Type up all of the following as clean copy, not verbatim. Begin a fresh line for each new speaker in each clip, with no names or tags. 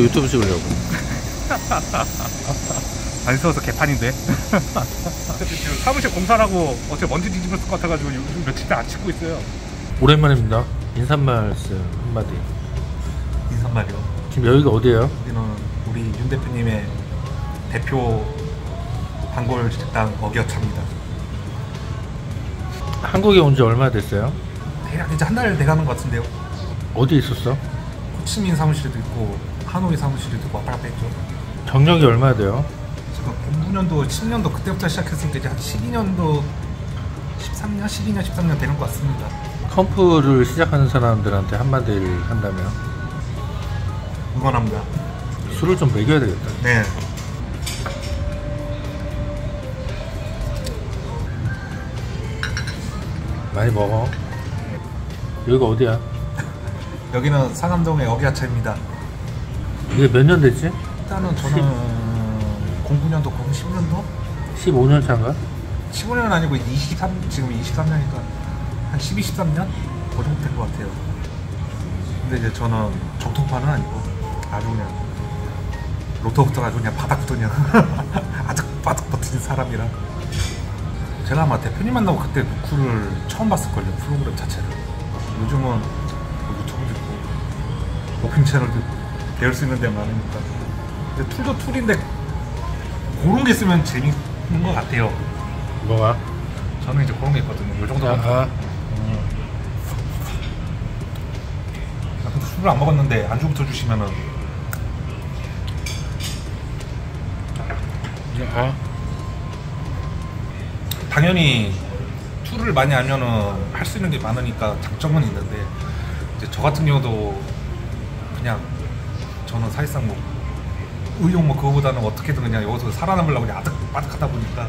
유튜브 찍으려고.
안 써서 개판인데. 지금 사무실 공사라고 어제 먼지 뒤집었을 것 같아가지고 요즘 며칠째 안 찍고 있어요.
오랜만입니다. 인사 말씀 한마디.
인사말이요.
지금 여기가 어디예요?
여기는 우리 윤 대표님의 대표 단골 식당 어기어차입니다.
한국에 온 지 얼마 됐어요?
대략 이제 한 달 돼가는 것 같은데요.
어디 있었어?
호치민 사무실도 있고 하노이 사무실도 있고 왔다 갔다 했죠.
경력이 얼마나 돼요?
지금 09년도 10년도 그때부터 시작했으니까 이제 한 12년도 13년? 12년 13년 되는 것 같습니다.
컴프를 시작하는 사람들한테 한마디를 한다면?
응원합니다.
술을 좀 먹여야 되겠다.
네.
많이 먹어. 여기가 어디야?
여기는 상암동의 어기야차입니다.
이게 몇 년 됐지?
일단은 저는 09년도, 10년도?
15년 차인가?
15년은 아니고 지금 23년이니까 한 12, 13년? 그 정도 된 것 같아요. 근데 이제 저는 정통파는 아니고 아주 그냥 로또부터 아주 그냥 바닥부터 그냥 아득바득 버티는 사람이라. 제가 아마 대표님 만나고 그때 누쿠를 처음 봤을걸요, 프로그램 자체를. 요즘은 뭐 유튜브도 있고 오픈 채널도 있고 배울 수 있는 데가 많으니까. 근데 툴도 툴인데 그런 게 있으면 재밌는 것 같아요.
뭐가?
저는 이제 그런 게 있거든요. 요 정도만. 술을 안 먹었는데 안주부터 주시면은. 당연히 툴을 많이 알면은 할 수 있는 게 많으니까 장점은 있는데, 이제 저 같은 경우도 그냥 저는 사실상 뭐 의욕 뭐 그거보다는 어떻게든 그냥 여기서 살아남으려고 그냥 아득바득하다 보니까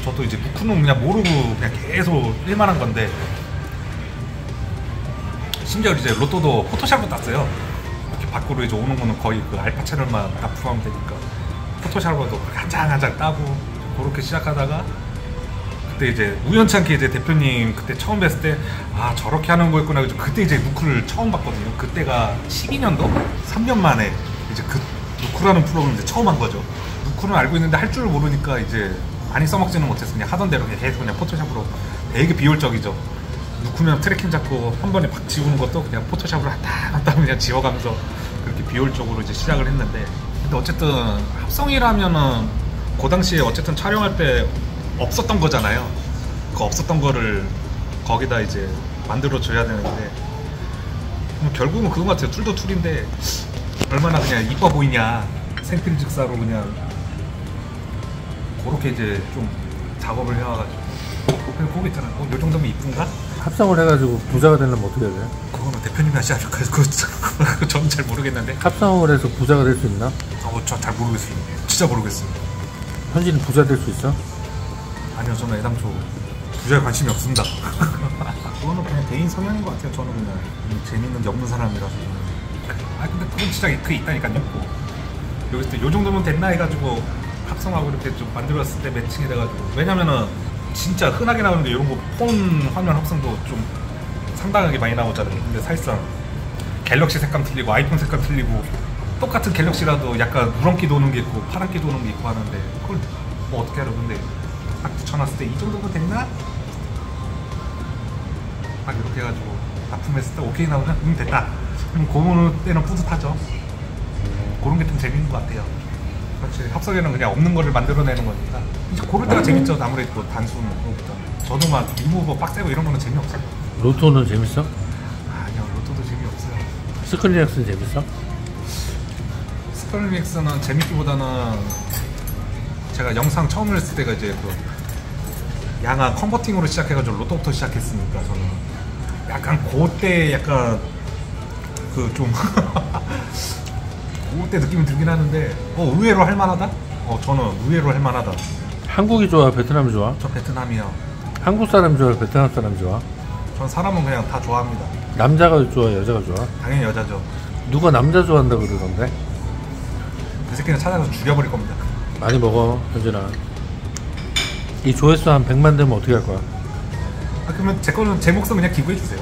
저도 이제 누쿠는 그냥 모르고 그냥 계속 일만 한 건데, 심지어 이제 로또도 포토샵으로 땄어요. 이렇게 밖으로 이제 오는 거는 거의 그 알파 채널만 납품하면 되니까 포토샵으로도 한 장 한 장 따고 그렇게 시작하다가, 그때 이제 우연찮게 이제 대표님 그때 처음 뵀을 때 아 저렇게 하는 거였구나. 그때 이제 누쿠를 처음 봤거든요. 그때가 12년도? 3년 만에 이제 그 누쿠라는 프로그램을 이제 처음 한 거죠. 누쿠는 알고 있는데 할 줄 모르니까 이제 많이 써먹지는 못해서 그냥 하던 대로 계속 그냥 포토샵으로 되게 비효율적이죠. 누쿠면 트래킹 잡고 한 번에 팍 지우는 것도 그냥 포토샵으로 한땀 그냥 지워가면서 그렇게 비효율적으로 이제 시작을 했는데, 근데 어쨌든 합성이라면은 그 당시에 어쨌든 촬영할 때 없었던 거잖아요. 그 없었던 거를 거기다 이제 만들어 줘야 되는데, 결국은 그거 같아요. 툴도 툴인데 얼마나 그냥 이뻐 보이냐, 생필 즉사로 그냥 그렇게 이제 좀 작업을 해와가지고. 그냥 그거 있잖아. 요 정도면 이쁜가?
합성을 해가지고 부자가 되려면 어떻게 해야 돼?
그거는 대표님이 하지 않을까? 그거 저는 잘 모르겠는데.
합성을 해서 부자가 될 수 있나?
저 잘 모르겠어요. 진짜 모르겠어요.
현진이 부자 될 수 있어?
아니요, 저는 애당초 부자에 관심이 없습니다. 그거는 그냥 개인 성향인 것 같아요. 저는 그냥 재밌는 게 없는 사람이라서. 아 근데 그건 진짜 그게 있다니까요. 여기 때 요 정도면 됐나 해가지고 합성하고 이렇게 좀 만들었을 때 매칭이 돼가지고. 왜냐면은 진짜 흔하게 나오는데 이런 거 폰 화면 합성도 좀 상당하게 많이 나오잖아요. 근데 사실상 갤럭시 색감 틀리고 아이폰 색감 틀리고, 똑같은 갤럭시라도 약간 누런기 도는 게 있고 파란기 도는 게 있고 하는데, 그걸 뭐 어떻게 하려. 근데 딱 붙여놨을 때 이 정도면 됐나? 딱 이렇게 해가지고 납품했을 때 오케이 나오면 됐다. 그럼 그 때는 뿌듯하죠. 그런 게 좀 재밌는 것 같아요. 그렇지, 합성에는 그냥 없는 거를 만들어내는 거니까 이제 고를 때가 재밌죠. 아무래도 단순 그거보다. 저도 막 리무버 빡세고 이런 거는 재미없어요.
로또는 재밌어?
아니요, 로또도 재미없어요.
스크린엑스는 재밌어?
스크린엑스는 재밌기보다는 제가 영상 처음 했을 때가 이제 그 양아 컨버팅으로 시작해가지고 로또부터 시작했으니까 저는 약간 그때 약간 그 좀 그때 느낌이 들긴 하는데 의외로 할만하다? 저는 의외로 할만하다.
한국이 좋아? 베트남이 좋아?
저 베트남이요.
한국 사람이 좋아? 베트남 사람이 좋아?
전 사람은 그냥 다 좋아합니다.
남자가 좋아? 여자가 좋아?
당연히 여자죠.
누가 남자 좋아한다 그러던데?
그 새끼는 찾아가서 죽여버릴 겁니다.
많이 먹어, 현진아. 이 조회수 한 100만 되면 어떻게 할 거야?
그러면 제 목숨 그냥 기부해주세요.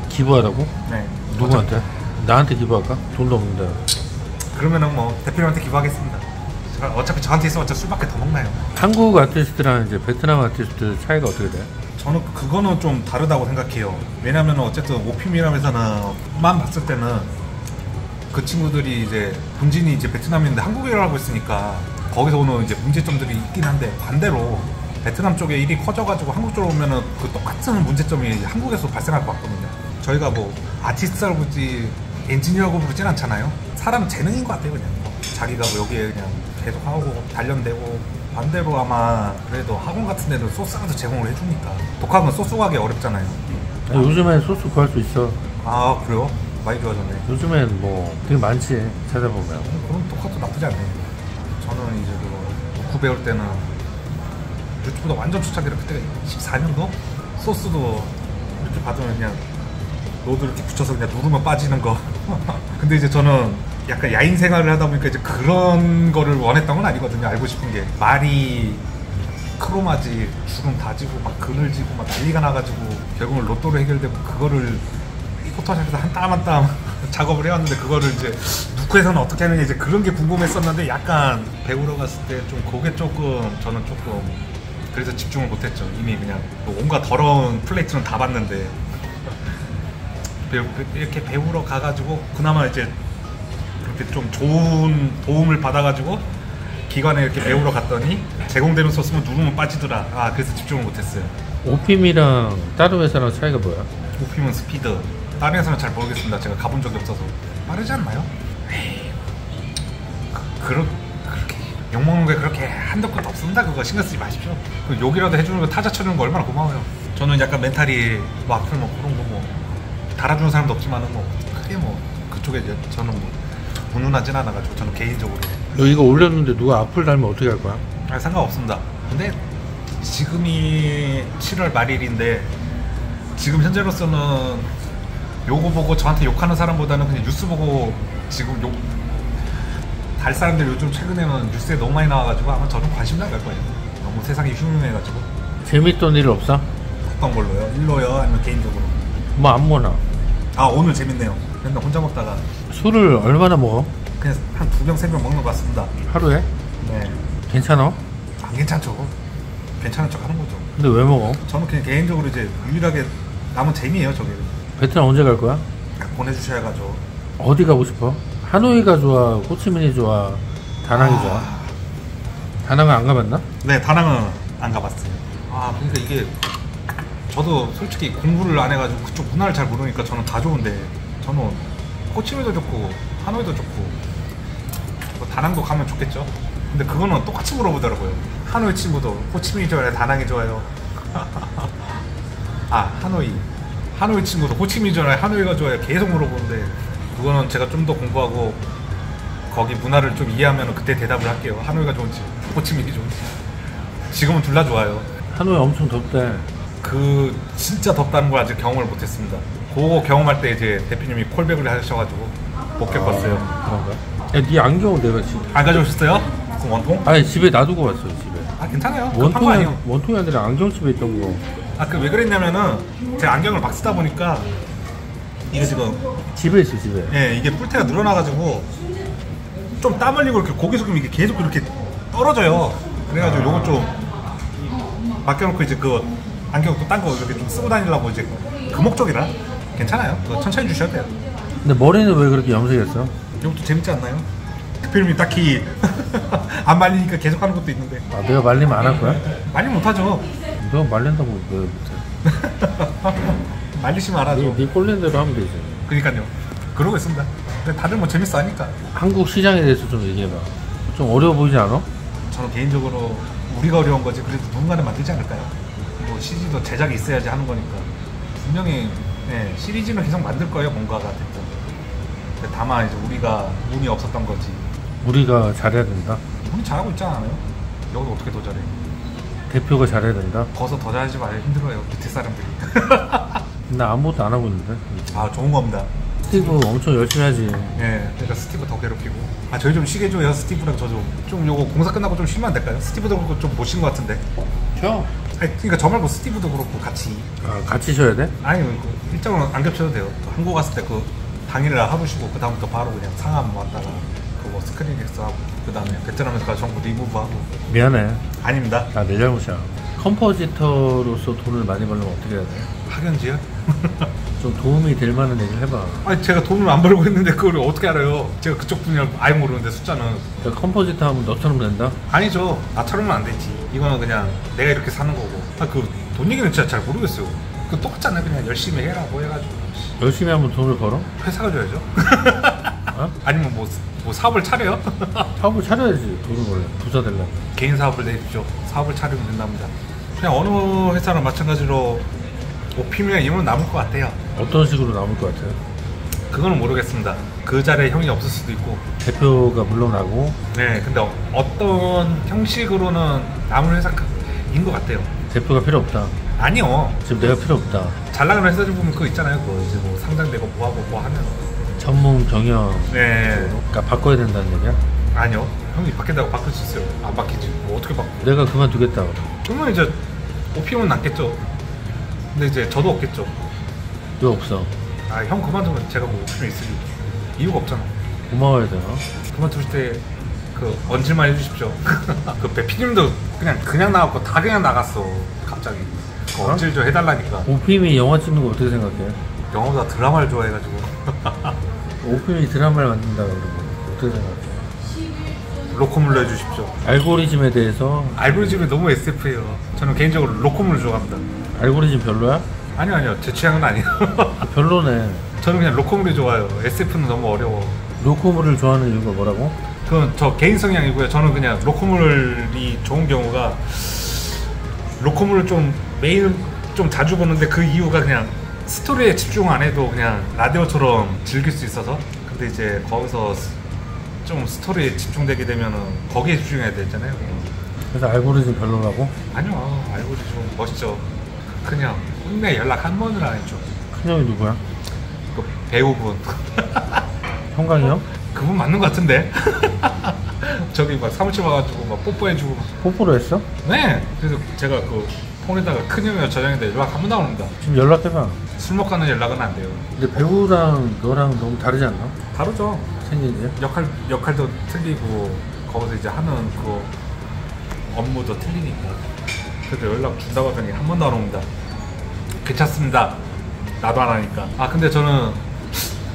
기부하라고?
네.
누구한테? 나한테 기부할까? 돈도 없는데.
그러면은 뭐 대표님한테 기부하겠습니다. 어차피 저한테 있으면 어차피 술밖에 더 먹나요?
한국 아티스트랑 이제 베트남 아티스트 차이가 어떻게 돼?
저는 그거는 좀 다르다고 생각해요. 왜냐면 어쨌든 오피미람 회사만 봤을 때는 그 친구들이 이제 본진이 이제 베트남인데 한국어를 하고 있으니까 거기서 오는 이제 문제점들이 있긴 한데, 반대로 베트남 쪽에 일이 커져가지고 한국 쪽으로 오면은 그 똑같은 문제점이 한국에서 발생할 것 같거든요. 저희가 뭐 아티스트라고 부르지 엔지니어라고 부르진 않잖아요. 사람 재능인 것 같아요. 그냥 자기가 뭐 여기에 그냥 계속 하고 단련되고, 반대로 아마 그래도 학원 같은 데는 소스라도 제공을 해주니까. 독학은 소스 구하기 어렵잖아요.
요즘엔 소스 구할 수 있어.
아 그래요? 많이 좋아졌네.
요즘엔 뭐 되게 많지 찾아보면.
그럼 독학도 나쁘지 않네. 저는 이제 그거 독후 배울 때는 유튜브도 완전 초창기라, 그때가 14년도? 소스도 이렇게 받으면 그냥 로드 이렇게 붙여서 그냥 누르면 빠지는 거. 근데 이제 저는 약간 야인 생활을 하다 보니까 이제 그런 거를 원했던 건 아니거든요. 알고 싶은 게 말이 크로마지 주름 다지고 막 그늘지고 막 난리가 나가지고 결국은 로또로 해결되고, 그거를 포토샵에서 한 땀 한 땀 작업을 해왔는데, 그거를 이제 누크에서는 어떻게 하느냐, 이제 그런 게 궁금했었는데, 약간 배우러 갔을 때 좀 그게 조금 저는 조금 그래서 집중을 못했죠. 이미 그냥 온갖 더러운 플레이트는 다 봤는데 이렇게 배우러 가가지고 그나마 이제 그렇게 좀 좋은 도움을 받아가지고 기관에 이렇게 배우러 갔더니 제공되는 소스면 누르면 빠지더라. 아, 그래서 집중을 못했어요.
오핌이랑 다른 회사랑 차이가 뭐야?
오피면 스피드, 다른 회사는 잘 모르겠습니다. 제가 가본 적이 없어서. 빠르지 않나요? 에이, 그렇게 욕먹는 게 그렇게 한도 끝도 없습니다. 그거 신경 쓰지 마십시오. 그 욕이라도 해주는 거, 타자 쳐주는 거 얼마나 고마워요. 저는 약간 멘탈이 뭐 악플 뭐 그런 거 뭐 달아주는 사람도 없지만은 뭐 크게 뭐 그쪽에 저는 뭐 분운하진 않아가지고, 저는 개인적으로.
너 이거 올렸는데 누가 악플 달면 어떻게 할 거야?
아, 상관없습니다. 근데 지금이 7월 말일인데 지금 현재로서는 요거 보고 저한테 욕하는 사람보다는 그냥 뉴스 보고 지금 욕 달 사람들 요즘 최근에는 뉴스에 너무 많이 나와가지고 아마 저는 관심 나갈 거예요. 너무 세상이 흉흉해가지고.
재밌던 일 없어?
어떤 걸로요? 일로요? 아니면 개인적으로?
뭐 안 먹나?
아, 오늘 재밌네요. 맨날 혼자 먹다가
술을 얼마나 먹어?
그냥 한 2병 3병 먹는 것 같습니다.
하루에?
네.
괜찮아?
안 괜찮죠. 괜찮은 척 하는 거죠.
근데 왜 먹어?
저는 그냥 개인적으로 이제 유일하게 남은 재미예요. 저게
베트남 언제 갈 거야?
보내주셔야죠.
어디 가고 싶어? 하노이가 좋아? 호치민이 좋아? 다낭이 좋아? 다낭은 안 가봤나?
네, 다낭은 안 가봤어요. 아, 그러니까 이게 저도 솔직히 공부를 안 해가지고 그쪽 문화를 잘 모르니까 저는 다 좋은데, 저는 호치민도 좋고 하노이도 좋고 뭐 다낭도 가면 좋겠죠. 근데 그거는 똑같이 물어보더라고요. 하노이 친구도 호치민이 좋아요, 다낭이 좋아요? 아, 하노이 친구도 호치민이 좋아요, 하노이가 좋아요? 계속 물어보는데, 그거는 제가 좀 더 공부하고 거기 문화를 좀 이해하면 그때 대답을 할게요. 하노이가 좋은지 호치민이 좋은지. 지금은 둘 다 좋아요.
하노이 엄청 덥대.
그 진짜 덥다는 걸 아직 경험을 못했습니다. 그거 경험할 때 이제 대표님이 콜백을 하셔가지고 못 겪었어요.
그런가? 야, 네 안경 내가 지금
안 가져오셨어요? 그 원통?
아니 집에 놔두고 왔어요. 집에.
아, 괜찮아요. 급한 거 아니에요.
원통이 아니라 안경집에 있던 거.
아, 그 왜 그랬냐면은 제가 안경을 막 쓰다 보니까 이게 지금
집에 있어 집에.
예, 이게 뿔테가 늘어나가지고 좀 땀 흘리고 이렇게 고개 숙이면 이게 계속 이렇게 떨어져요. 그래가지고 요거 좀 맡겨놓고 이제 그 안경 또 딴 거 이렇게 좀 쓰고 다니려고 이제 그 목적이라 괜찮아요. 그거 천천히 주셔도 돼요.
근데 머리는 왜 그렇게 염색했어?
이것도 재밌지 않나요? 대표님이 딱히 안 말리니까 계속 하는 것도 있는데.
아 내가 말리면 안 할 거야?
말리 못하죠.
너 말린다고 왜 못해?
말리시면 안 하죠.
네 꼴린 대로 하면 되지.
그러니까요. 그러고 있습니다. 근데 다들 뭐 재밌어 하니까.
한국 시장에 대해서 좀 얘기해봐. 좀 어려워 보이지 않아?
저는 개인적으로 우리가 어려운 거지 그래도 누군가는 만들지 않을까요? 뭐 CG도 제작이 있어야지 하는 거니까 분명히 네, 시리즈는 계속 만들 거예요. 뭔가가 됐든. 근데 다만 이제 우리가 운이 없었던 거지.
우리가 잘해야 된다.
운이 잘하고 있잖아요. 여기 어떻게 더 잘해?
대표가 잘해야 된다.
거기서 더 잘하지 말아요. 힘들어요. 밑에 사람들이.
나 아무것도 안 하고 있는데.
아, 좋은 겁니다.
스티브 엄청 열심히 하지.
예, 그러니까 스티브 더 괴롭히고. 아, 저희 좀 쉬게 해줘요. 스티브랑 저 좀 요거 공사 끝나고 좀 쉬면 안 될까요? 스티브도 그렇고 좀 못 쉰 것 같은데.
쉬어.
아니, 그러니까 저 말고 스티브도 그렇고 같이.
아 같이 쉬어야 돼?
아니, 그 일정은 안 겹쳐도 돼요. 한국 갔을 때 그 당일날 하루 쉬고 그 다음부터 바로 그냥 상암 왔다가 그 뭐 스크린엑스하고 그 다음에 베트남에서 가서 전부 리무브하고.
미안해.
아닙니다.
내 잘못이야. 컴포지터로서 돈을 많이 벌려면 어떻게 해야 돼?
학연지요?
좀 도움이 될 만한 얘기를 해봐.
아니 제가 돈을 안 벌고 있는데 그걸 어떻게 알아요? 제가 그쪽 분야를 아예 모르는데 숫자는.
그러니까 컴포지터 하면 너처럼 된다?
아니죠. 나처럼은 안 되지. 이거는 그냥 내가 이렇게 사는 거고. 그 돈 얘기는 진짜 잘 모르겠어요. 그 똑같잖아요. 그냥 열심히 해라고 해가지고.
열심히 하면 돈을 벌어?
회사가 줘야죠.
어?
아니면 뭐 사업을 차려요?
사업을 차려야지. 돈을 벌려. 부자 되려면.
개인 사업을 내십시오. 사업을 차리면 된답니다. 그냥 어느 회사나 마찬가지로 오피미와 임은 남을 것 같아요.
어떤 식으로 남을 것 같아요?
그거는 모르겠습니다. 그 자리에 형이 없을 수도 있고.
대표가 물러나고.
네, 근데 어떤 형식으로는 남은 회사인 것 같아요.
대표가 필요 없다.
아니요.
지금 내가 필요 없다.
잘 나가는 회사들 보면 그거 있잖아요. 그거 이제 뭐 상장되고 뭐하고 뭐 하면.
전문 경영.
네.
그러니까 바꿔야 된다는 얘기야?
아니요. 형이 바뀐다고 바꿀 수 있어요. 안 바뀌지. 뭐 어떻게 바꿔?
내가 그만두겠다.
그러면 이제 오피면 남겠죠. 근데 이제 저도 없겠죠.
왜 없어?
아, 형 그만두면 제가 뭐 오피면 있을 이유가 없잖아.
고마워야 되나?
그만두실 때 그 언질만 해주십시오. 그 배피님도 그냥 나갔고 다 그냥 나갔어. 갑자기. 그 언질 좀 해달라니까.
오피미 영화 찍는 거 어떻게 생각해?
영화보다 드라마를 좋아해가지고.
오피미 드라마를 만든다 그러고 어떻게 생각해?
로코물로 해주십시오.
알고리즘에 대해서.
알고리즘이 너무 SF예요. 저는 개인적으로 로코물을 좋아합니다.
알고리즘 별로야?
아니요. 제 취향은 아니에요.
별로네.
저는 그냥 로코물이 좋아요. SF는 너무 어려워.
로코물을 좋아하는 이유가 뭐라고?
그건 저 개인 성향이고요. 저는 그냥 로코물이 좋은 경우가 로코물을 좀 매일 좀 자주 보는데 그 이유가 그냥 스토리에 집중 안 해도 그냥 라디오처럼 즐길 수 있어서. 근데 이제 거기서 좀 스토리에 집중되게 되면은 거기에 집중해야 되잖아요.
그래서 알고리즘 별로라고?
아니요. 알고리즘 멋있죠. 그냥 혼내 연락 한 번을 안 했죠.
큰형이 누구야?
그 배우분.
형광이 형?
그분 맞는 것 같은데. 저기 막 사무실 와가지고 막 뽀뽀해주고.
뽀뽀를 했어?
네. 그래서 제가 그 폰에다가 큰형이랑 저장인데 연락 한 번도 안 옵니다.
지금 연락해봐.
술 먹고 하는 연락은 안 돼요.
근데 배우랑 너랑 너무 다르지 않나?
다르죠.
생긴 게?
역할도 틀리고 거기서 이제 하는 그 업무도 틀리니까. 그래도 연락 준다고 하더니 한 번도 안 옵니다. 괜찮습니다. 나도 안 하니까. 아 근데 저는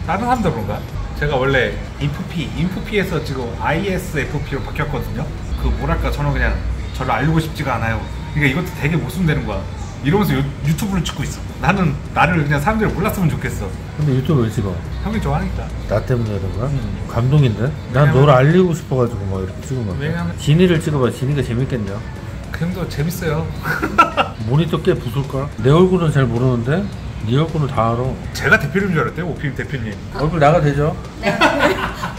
다른 사람들 그런가? 제가 원래 인프피에서 지금 ISFP로 바뀌었거든요. 그 뭐랄까 저는 그냥 저를 알리고 싶지가 않아요. 그러니까 이것도 되게 모순되는 거야. 이러면서 유튜브를 찍고 있어. 나는 나를 그냥 사람들이 몰랐으면 좋겠어.
근데 유튜브 왜 찍어?
형이 좋아하니까.
나 때문에 그런 거야? 감동인데? 난 너를 알리고 싶어가지고 막 이렇게 찍은 거야.
왜냐면
진이를 찍어봐. 진이가 재밌겠냐?
그 형도 재밌어요.
모니터 꽤 부술걸? 내 얼굴은 잘 모르는데 네 얼굴은 다 알아.
제가 대표님 줄 알았대요. 오피임 대표님.
얼굴 나가 되죠?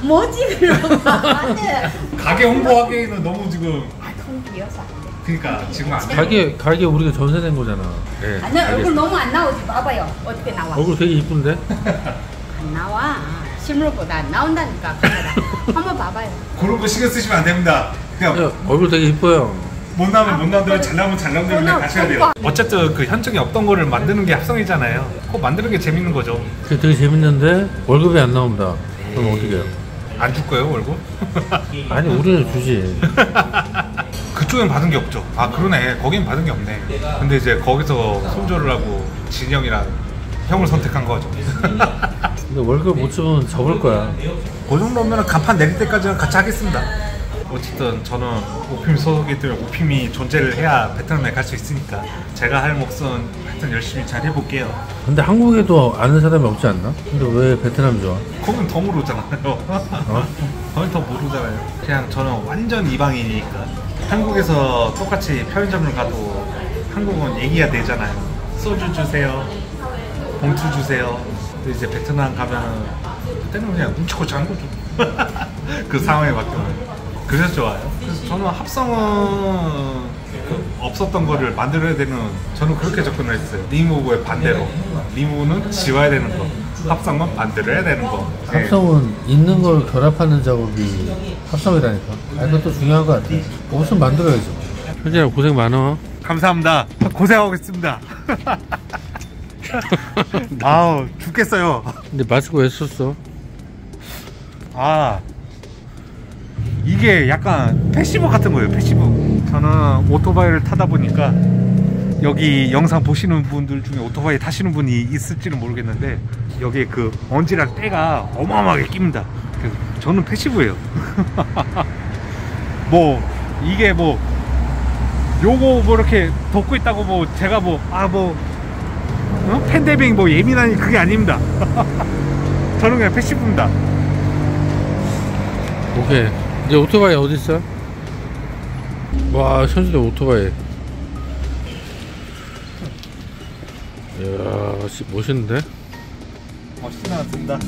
뭐지 그럼? 안돼.
가게 홍보하기에는 너무 지금.
통 비어서 안 돼.
그러니까 지금 안 돼.
가게 우리가 전세된 거잖아.
네.
아니 얼굴 너무 안 나오지. 봐봐요. 어떻게 나와?
얼굴 되게 이쁜데?
안 나와. 실물보다 안 나온다니까 카메라. 한번 봐봐요.
그런 거 신경 쓰시면 안 됩니다. 그냥
야, 얼굴 되게 이뻐요.
못 나오면 못 나오면 잘 나오면 잘 나오면 그냥 다시 해야 돼요. 어쨌든 그 현장에 없던 거를 만드는 게 합성이잖아요. 그거 만드는 게 재밌는 거죠.
그게 되게 재밌는데 월급이 안 나온다. 그럼 어떻게 해요?
안 줄 거예요 월급?
아니 우리는 주지.
그쪽엔 받은 게 없죠. 아 그러네. 거긴 받은 게 없네. 근데 이제 거기서 손절을 하고 진이 형이랑 형을 선택한 거죠.
근데 월급 못 주면 접을 거야.
그 정도면 간판 내릴 때까지는 같이 하겠습니다. 어쨌든 저는 오피미 소속이기 때문에 오피미 존재를 해야 베트남에 갈 수 있으니까 제가 할 몫은 하여튼 열심히 잘 해볼게요.
근데 한국에도 아는 사람이 없지 않나? 근데 왜 베트남 좋아?
거긴 더 모르잖아요. 거긴 더 모르잖아요. 그냥 저는 완전 이방인이니까. 한국에서 똑같이 편의점을 가도 한국은 얘기가 되잖아요. 소주 주세요. 봉투 주세요. 근데 이제 베트남 가면은 그때는 그냥 뭉치고 잔 거죠. 그 상황에 맞게는. 그래서 좋아요. 그래서 저는 합성은 없었던 거를 만들어야 되는, 저는 그렇게 접근을 했어요. 리무브의 반대로. 리무브는 지워야 되는 거, 합성은 만들어야 되는 거.
합성은 있는 걸 결합하는 작업이 합성이라니까. 아, 그것도 중요한 것 같아. 옷은 만들어야죠. 현진아 고생 많아.
감사합니다. 고생하고 있습니다. 아우 죽겠어요.
근데 마스크 왜 썼어?
아 이게 약간 패시브 같은 거예요. 패시브. 저는 오토바이를 타다 보니까 여기 영상 보시는 분들 중에 오토바이 타시는 분이 있을지는 모르겠는데 여기에 그 먼지랑 때가 어마어마하게 낍니다. 그래서 저는 패시브예요. 뭐 이게 뭐 요거 뭐 이렇게 덮고 있다고 뭐 제가 뭐 팬데믹 뭐 예민하니 그게 아닙니다. 저는 그냥 패시브입니다.
오케이. 이제 오토바이 어디 있어? 와, 현수대 오토바이. 이야, 멋있는데?
멋있진 않습니다.